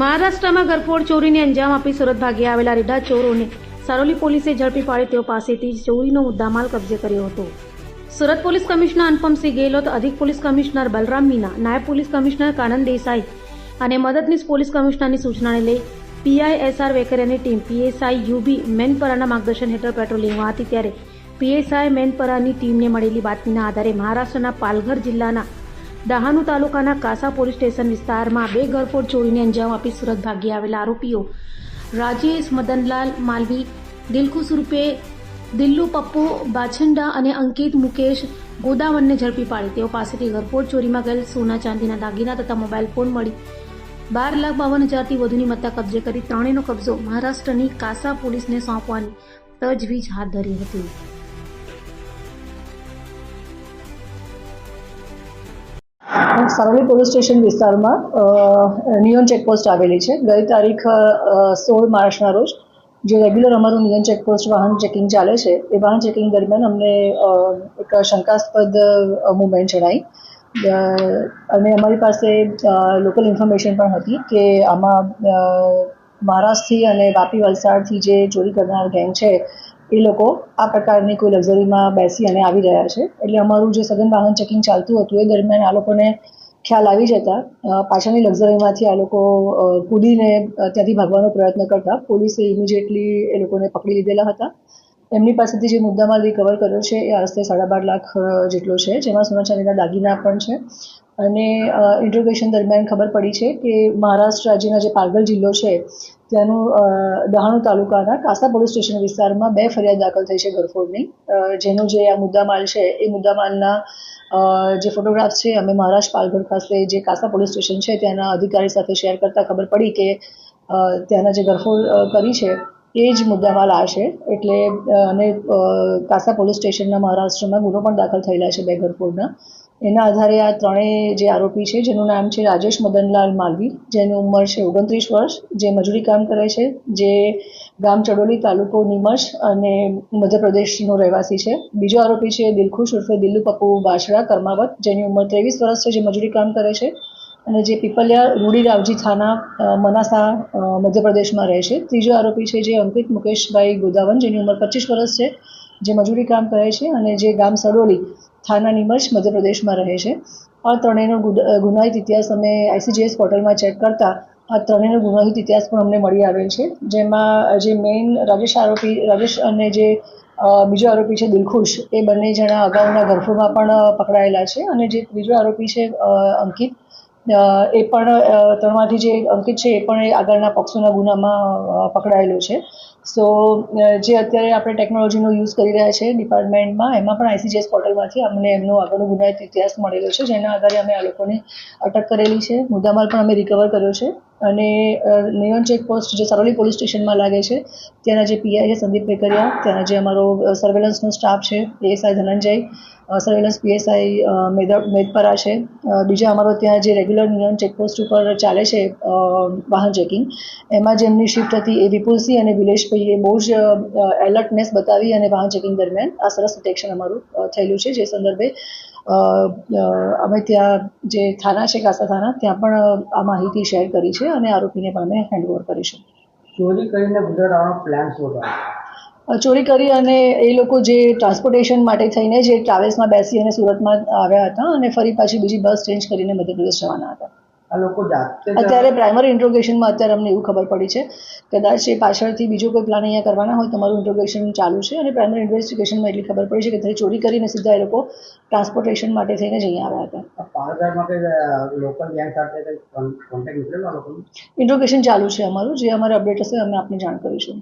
મહારાષ્ટ્રમાં ઘરફોડ ચોરીને અંજામ આપી સુરત ભાગી આવેલા રીઢા ચોરોને સારોલી પોલીસે ઝડપી પાડી તેઓ પાસેથી ચોરીનો મુદ્દામાલ કબજે કર્યો હતો. સુરત પોલીસ કમિશનર અનુપમસિંહ ગેહલોત, અધિક પોલીસ કમિશનર બલરામ મીના, નાયબ પોલીસ કમિશનર કાનન દેસાઈ અને મદદનીશ પોલીસ કમિશનરની સૂચનાને લઈ પીઆઈએસઆર વેકરિયાની ટીમ પીએસઆઈ યુબી મેનપરાના માર્ગદર્શન હેઠળ પેટ્રોલિંગમાં હતી. ત્યારે પીએસઆઈ મેનપરાની ટીમને મળેલી બાતમીના આધારે મહારાષ્ટ્રના પાલઘર જિલ્લાના ડહાણુ તાલુકાના કાસા પોલીસ સ્ટેશન વિસ્તારમાં બે ઘરફોડ ચોરીને અંજામ આપી સુરત ભાગી આવેલા આરોપીઓ રાજેશ મદનલાલ માલવી, દિલખુશ રૂપે દિલ્લુ પપ્પુ બાછંડા અને અંકિત મુકેશ ગોદાવનને ઝડપી પાડી તેઓ પાસેથી ઘરફોડ ચોરીમાં ગયેલ સોના ચાંદીના દાગીના તથા મોબાઈલ ફોન મળી 12,52,000થી વધુની મત્તા કબજે કરી ત્રણેયનો કબજો મહારાષ્ટ્રની કાસા પોલીસને સોંપવાની તજવીજ હાથ ધરી હતી. સારોલી પોલીસ સ્ટેશન વિસ્તારમાં નિયોન ચેકપોસ્ટ આવેલી છે. ગઈ તારીખ 16 માર્ચના રોજ જે રેગ્યુલર અમારું નિયોન ચેકપોસ્ટ વાહન ચેકિંગ ચાલે છે એ વાહન ચેકિંગ દરમિયાન અમને એક શંકાસ્પદ મૂવમેન્ટ જણાઈ અને અમારી પાસે લોકલ ઇન્ફોર્મેશન પણ હતી કે આમાં મહારાષ્ટ્રથી અને વાપી વલસાડથી જે ચોરી કરનાર ગેંગ છે એ લોકો આ પ્રકારની કોઈ લક્ઝરીમાં બેસી અને આવી રહ્યા છે. એટલે અમારું જે સઘન વાહન ચેકિંગ ચાલતું હતું એ દરમિયાન આ લોકોને ખ્યાલ આવી જતા પાછળની લક્ઝરીમાંથી આ લોકો કૂદીને ત્યાંથી ભાગવાનો પ્રયત્ન કરતા પોલીસે ઇમિડિયેટલી એ લોકોને પકડી લીધેલા હતા. એમની પાસેથી જે મુદ્દામાલ રિકવર કર્યો છે એ આશરે 12.5 લાખ જેટલો છે, જેમાં સોના ચાંદીના દાગીના પણ છે. અને ઇન્ટ્રોગેશન દરમિયાન ખબર પડી છે કે મહારાષ્ટ્ર રાજ્યના જે પાલઘર જિલ્લો છે ત્યાંનું ડહાણુ તાલુકાના કાસા પોલીસ સ્ટેશન વિસ્તારમાં 2 ફરિયાદ દાખલ થઈ છે ઘરફોડની, જેનો જે આ મુદ્દામાલ છે એ મુદ્દામાલના જે ફોટોગ્રાફ્સ છે અમે મહારાષ્ટ્ર પાલઘર ખાતે જે કાસા પોલીસ સ્ટેશન છે ત્યાંના અધિકારી સાથે શેર કરતાં ખબર પડી કે ત્યાંના જે ઘરફોડ કરી છે એ જ મુદ્દામાલ આ છે. એટલે અને કાસા પોલીસ સ્ટેશનના મહારાષ્ટ્રમાં ગુનો પણ દાખલ થયેલા છે 2 ઘરફોડના. એના આધારે આ ત્રણેય જે આરોપી છે જેનું નામ છે રાજેશ મદનલાલ માલવી, જેની ઉંમર છે 29 વર્ષ, જે મજૂરી કામ કરે છે, જે ગામ ચડોલી, તાલુકો નીમચ અને મધ્યપ્રદેશનો રહેવાસી છે. બીજો આરોપી છે દિલખુશ ઉર્ફે દિલ્લુ પપ્પુ બાછડા કર્માવત, જેની ઉંમર 23 વર્ષ છે, જે મજૂરી કામ કરે છે અને જે પીપલિયા રૂડી રાવજી થાના મનાસા મધ્યપ્રદેશમાં રહે છે. ત્રીજો આરોપી છે જે અંકિત મુકેશભાઈ ગોદાવન, જેની ઉંમર 25 વર્ષ છે, જે મજૂરી કામ કરે છે અને જે ગામ સડોલી થાના નીમચ મધ્યપ્રદેશમાં રહે છે. આ ત્રણેયનો ગુનાહિત ઇતિહાસ અમે ICGS પોર્ટલમાં ચેક કરતા આ ત્રણેયનો ગુનાહિત ઇતિહાસ પણ અમને મળી આવેલ છે, જેમાં જે મેઇન રાજેશ અને જે બીજો આરોપી છે દિલખુશ, એ બંને જણા અગાઉના ઘરફોડમાં પણ પકડાયેલા છે. અને જે ત્રીજો આરોપી છે અંકિત, એ પણ ત્રણમાંથી જે અંકિત છે એ પણ આગળના પોક્સોના ગુનામાં પકડાયેલો છે. સો જે અત્યારે આપણે ટેકનોલોજીનો યુઝ કરી રહ્યા છે ડિપાર્ટમેન્ટમાં, એમાં પણ ICGS પોર્ટલમાંથી અમને એમનો આગળનો ગુનાહિત ઇતિહાસ મળેલો છે, જેના આધારે અમે આ લોકોને અટક કરેલી છે. મુદ્દામાલ પણ અમે રિકવર કર્યો છે. અને નિયોન ચેકપોસ્ટ જે સારોલી પોલીસ સ્ટેશનમાં લાગે છે ત્યાંના જે પીઆઈ છે સંદીપ વેકરિયા, ત્યાંના જે અમારો સર્વેલન્સનો સ્ટાફ છે PSI ધનંજય, સર્વેલન્સ PSI મેદપરા છે. બીજા અમારો ત્યાં જે રેગ્યુલર નિયોન ચેકપોસ્ટ ઉપર ચાલે છે વાહન ચેકિંગ, એમાં જે એમની શિફ્ટ હતી એ વિપુલસિંહ અને વિલેશભાઈએ બહુ જ એલર્ટનેસ બતાવી અને વાહન ચેકિંગ દરમિયાન આ સરસ ડિટેક્શન અમારું થયેલું છે. જે સંદર્ભે અમે ત્યાં જે થાના છે કાસા થાના, ત્યાં પણ આ માહિતી શેર કરી છે અને આરોપીને પણ અમે હેન્ડઓવર કરીશું. ચોરી કરીને ગુજરાતનો પ્લાન શું હતો? ચોરી કરી અને એ લોકો જે ટ્રાન્સપોર્ટેશન માટે થઈને જે ટ્રાવેલ્સમાં બેસી અને સુરતમાં આવ્યા હતા અને ફરી પાછી બીજી બસ ચેન્જ કરીને મધ્યપ્રદેશ જવાના હતા. આ લોકો અત્યારે પ્રાઇમરી ઇન્ટ્રોગેશનમાં અત્યારે અમને એવું ખબર પડી છે કદાચ એ પાછળથી બીજો કોઈ પ્લાન અહીંયા કરવાના હોય. તમારું ઇન્ટ્રોગેશન ચાલુ છે અને પ્રાઇમરી ઇન્વેસ્ટિગેશનમાં એટલી ખબર પડી છે કે ચોરી કરીને સીધા એ લોકો ટ્રાન્સપોર્ટેશન માટે થઈને જ અહીંયા આવ્યા હતા. ઇન્ટ્રોગેશન ચાલુ છે અમારું, જે અમારે અપડેટ હશે અમે આપને જાણ કરીશું.